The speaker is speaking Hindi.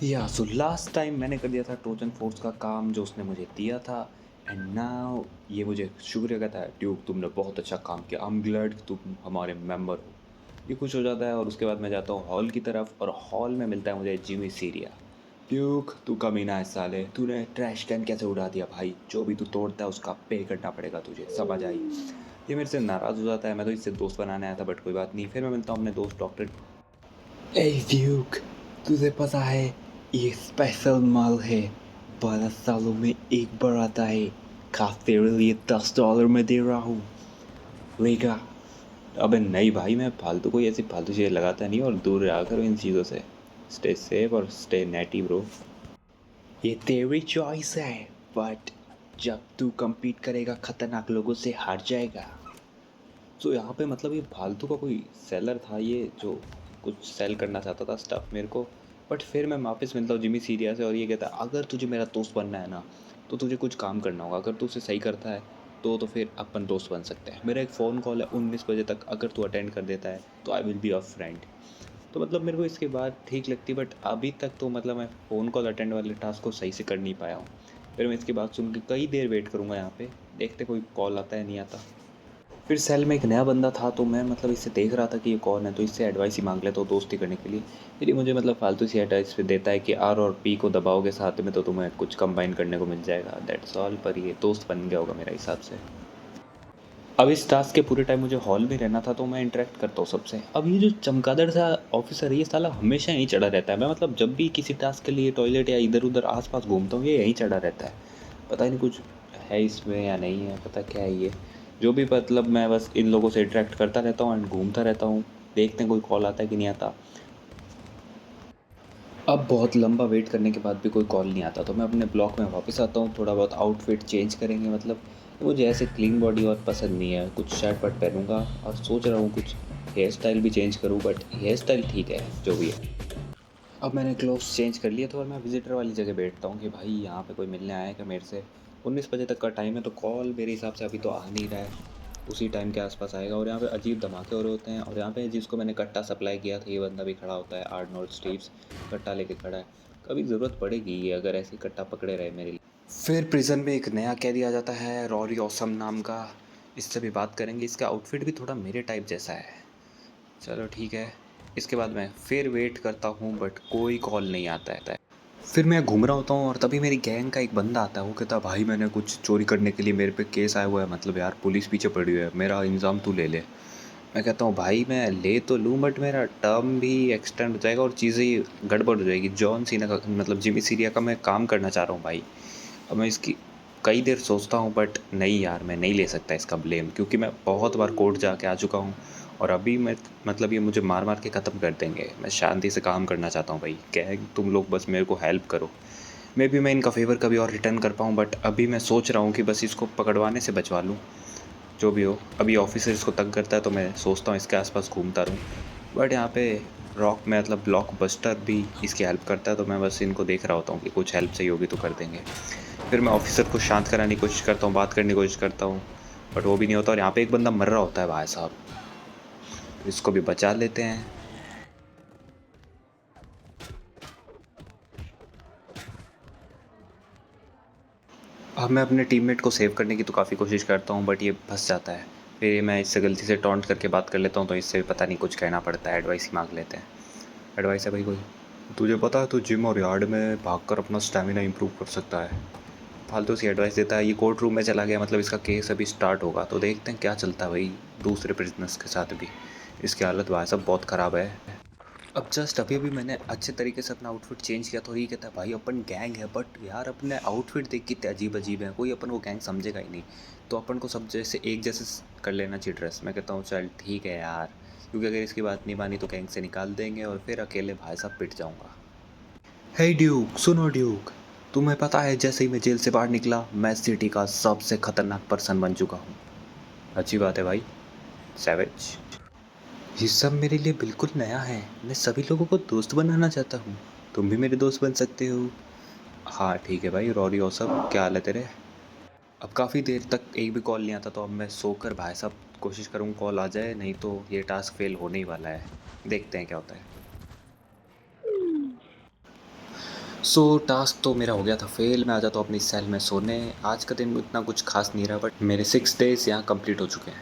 या सो लास्ट टाइम मैंने कर दिया था ट्रोजन फोर्स का काम जो उसने मुझे दिया था। एंड नाउ ये मुझे शुक्रिया कहता है, ड्यूक तुमने बहुत अच्छा काम किया, आई एम ग्लैड कि तुम हमारे मेंबर हो। ये खुश हो जाता है और उसके बाद मैं जाता हूँ हॉल की तरफ और हॉल में मिलता है मुझे जिमी सीरिया। ड्यूक तू कमीना है साले, तूने ट्रैश कैन कैसे उड़ा दिया भाई, जो भी तू तोड़ता है उसका पे करना पड़ेगा तुझे, समझ आई। ये मेरे से नाराज़ हो जाता है, मैं तो इससे दोस्त बनाने आया था बट कोई बात नहीं। फिर मैं मिलता हूँ अपने दोस्त डॉक्टर। ए ड्यूक, तुझे पता है ये स्पेशल माल है, 12 सालों में एक बार आता है, खास तेरे लिए $10 में दे रहा हूँ, लेगा। अबे नहीं भाई, मैं फालतू कोई ऐसी फालतू चीज़ें लगाता नहीं और दूर रहा करो इन चीज़ों से। स्टे सेफ और स्टे नेटी ब्रो। ये तेरी चॉइस है, बट जब तू compete करेगा खतरनाक लोगों से हार जाएगा। तो यहाँ पे मतलब ये फालतू का कोई सेलर था ये जो कुछ सेल करना चाहता था स्टफ़ मेरे को। बट फिर मैं वापस मिलता हूँ जिमी सीरिया से और ये कहता है अगर तुझे मेरा दोस्त बनना है ना तो तुझे कुछ काम करना होगा, अगर तू उसे सही करता है तो फिर अपन दोस्त बन सकते हैं। मेरा एक फ़ोन कॉल है 19 बजे तक, अगर तू अटेंड कर देता है तो I will be a friend. तो मतलब मेरे को इसके बाद ठीक लगती, बट अभी तक तो मतलब मैं फ़ोन कॉल अटेंड वाले टास्क को सही से कर नहीं पाया हूँ। फिर मैं इसके बाद सुन के कई देर वेट करूँगा यहाँ पे, देखते कोई कॉल आता है नहीं आता। फिर सेल में एक नया बंदा था तो मैं मतलब इससे देख रहा था कि ये कौन है, तो इससे एडवाइस ही मांग लेता हूँ दोस्ती करने के लिए। फिर ये मुझे मतलब फालतू सी एडवाइस पे देता है कि आर और पी को दबाओगे साथ में तो तुम्हें कुछ कंबाइन करने को मिल जाएगा, दैट्स ऑल। पर ये दोस्त बन गया होगा मेरा हिसाब से। अब इस टास्क के पूरे टाइम मुझे हॉल में रहना था तो मैं इंटरेक्ट करता हूँ सबसे। अब ये जो चमगादड़ सा ऑफिसर है ये साला हमेशा यहीं चढ़ा रहता है, मैं मतलब जब भी किसी टास्क के लिए टॉयलेट या इधर उधर आसपास घूमता हूँ ये यहीं चढ़ा रहता है। पता ही नहीं कुछ है इसमें या नहीं है, पता क्या है ये। जो भी मतलब मैं बस इन लोगों से इंटरेक्ट करता रहता हूँ एंड घूमता रहता हूँ, देखते हैं कोई कॉल आता है कि नहीं आता। अब बहुत लंबा वेट करने के बाद भी कोई कॉल नहीं आता तो मैं अपने ब्लॉक में वापस आता हूँ, थोड़ा बहुत आउटफिट चेंज करेंगे मतलब। मुझे ऐसे क्लीन बॉडी और पसंद नहीं है, कुछ शर्ट वर्ट पहनूंगा और सोच रहा हूँ कुछ हेयर स्टाइल भी चेंज करूँ, बट हेयर स्टाइल ठीक है जो भी है। अब मैंने क्लोथ्स चेंज कर लिए तो और मैं विजिटर वाली जगह बैठता हूँ कि भाई यहाँ पे कोई मिलने आया है क्या मेरे से। 19 बजे तक का टाइम है तो कॉल मेरे हिसाब से अभी तो आ नहीं रहा है, उसी टाइम के आसपास आएगा। और यहाँ पे अजीब धमाके हो रहे होते हैं और यहाँ पे जिसको मैंने कट्टा सप्लाई किया था ये बंदा भी खड़ा होता है, आर्नोल्ड स्टीव्स कट्टा लेके खड़ा है। कभी ज़रूरत पड़ेगी ये अगर ऐसे ही कट्टा पकड़े रहे मेरे लिए। फिर प्रिजन में एक नया कैदी आ जाता है रॉरी ऑसम नाम का, इससे भी बात करेंगे, इसका आउटफिट भी थोड़ा मेरे टाइप जैसा है। चलो ठीक है। इसके बाद मैं फिर वेट करता हूँ बट कोई कॉल नहीं आता है। फिर मैं घूम रहा होता हूँ और तभी मेरी गैंग का एक बंदा आता है, वो कहता है भाई मैंने कुछ चोरी करने के लिए मेरे पे केस आया हुआ है, मतलब यार पुलिस पीछे पड़ी हुई है, मेरा इंतज़ाम तू ले ले। मैं कहता हूँ भाई मैं ले तो लूँ बट मेरा टर्म भी एक्सटेंड हो जाएगा और चीज़ें गड़बड़ हो जाएगी। जॉन सीना का मतलब जिमी सीरिया का मैं काम करना चाह रहा हूँ भाई। अब मैं इसकी कई देर सोचता हूँ बट नहीं यार, मैं नहीं ले सकता इसका ब्लेम क्योंकि मैं बहुत बार कोर्ट जाके आ चुका हूँ और अभी मैं मतलब ये मुझे मार मार के ख़त्म कर देंगे। मैं शांति से काम करना चाहता हूँ भाई, क्या है तुम लोग बस मेरे को हेल्प करो। मे बी मैं इनका फेवर कभी और रिटर्न कर पाऊँ बट अभी मैं सोच रहा हूँ कि बस इसको पकड़वाने से बचवा लूँ। जो भी हो, अभी ऑफिसर इसको तंग करता है तो मैं सोचता हूँ इसके आसपास घूमता रहूँ। बट यहाँ पे रॉक में मतलब ब्लॉक बस्टर भी इसकी हेल्प करता है तो मैं बस इनको देख रहा होता हूँ कि कुछ हेल्प चाहिए होगी तो कर देंगे। फिर मैं ऑफिसर को शांत कराने की कोशिश करता हूँ, बात करने की कोशिश करता हूँ बट वो भी नहीं होता और यहाँ पे एक बंदा मर रहा होता है भाई साहब, तो इसको भी बचा लेते हैं। अब मैं अपने टीममेट को सेव करने की तो काफ़ी कोशिश करता हूँ बट ये फंस जाता है। फिर मैं इससे गलती से टॉन्ट करके बात कर लेता हूँ तो इससे पता नहीं कुछ कहना पड़ता है, एडवाइस ही मांग लेते हैं। एडवाइस है भाई कोई, तुझे पता है तू जिम और यार्ड में भागकर अपना स्टैमिना इंप्रूव कर सकता है। फालतू सी एडवाइस देता है। ये कोर्ट रूम में चला गया, मतलब इसका केस अभी स्टार्ट होगा तो देखते हैं क्या चलता है भाई दूसरे प्रिजनर्स के साथ भी। इसकी हालत भाई साहब बहुत ख़राब है। अब जस्ट अभी अभी मैंने अच्छे तरीके से अपना आउटफिट चेंज किया तो ये कहता है भाई अपन गैंग है, बट यार अपने आउटफिट देख कितने अजीब अजीब हैं, कोई अपन को गैंग समझेगा ही नहीं। तो अपन को सब जैसे एक जैसे कर लेना चाहिए ड्रेस। मैं कहता हूँ चल ठीक है यार, क्योंकि अगर इसकी बात नहीं मानी तो गैंग से निकाल देंगे और फिर अकेले भाई साहब पिट जाऊँगा। हे ड्यूक, सुनो ड्यूक, तुम्हें पता है जैसे ही मैं जेल से बाहर निकला मैं सिटी का सबसे खतरनाक पर्सन बन चुका हूँ। अच्छी बात है भाई, सैवेज। ये सब मेरे लिए बिल्कुल नया है, मैं सभी लोगों को दोस्त बनाना चाहता हूँ, तुम भी मेरे दोस्त बन सकते हो। हाँ ठीक है भाई, रॉरी और सब क्या हाल है तेरे। अब काफ़ी देर तक एक भी कॉल नहीं आता तो अब मैं सोकर भाई साहब कोशिश करूँ कॉल आ जाए, नहीं तो ये टास्क फेल होने ही वाला है। देखते हैं क्या होता है। सो टास्क तो मेरा हो गया था फेल। मैं आ जाता हूँ अपनी सेल में सोने। आज का दिन इतना कुछ खास नहीं रहा बट मेरे 6 डेज़ यहाँ कंप्लीट हो चुके हैं।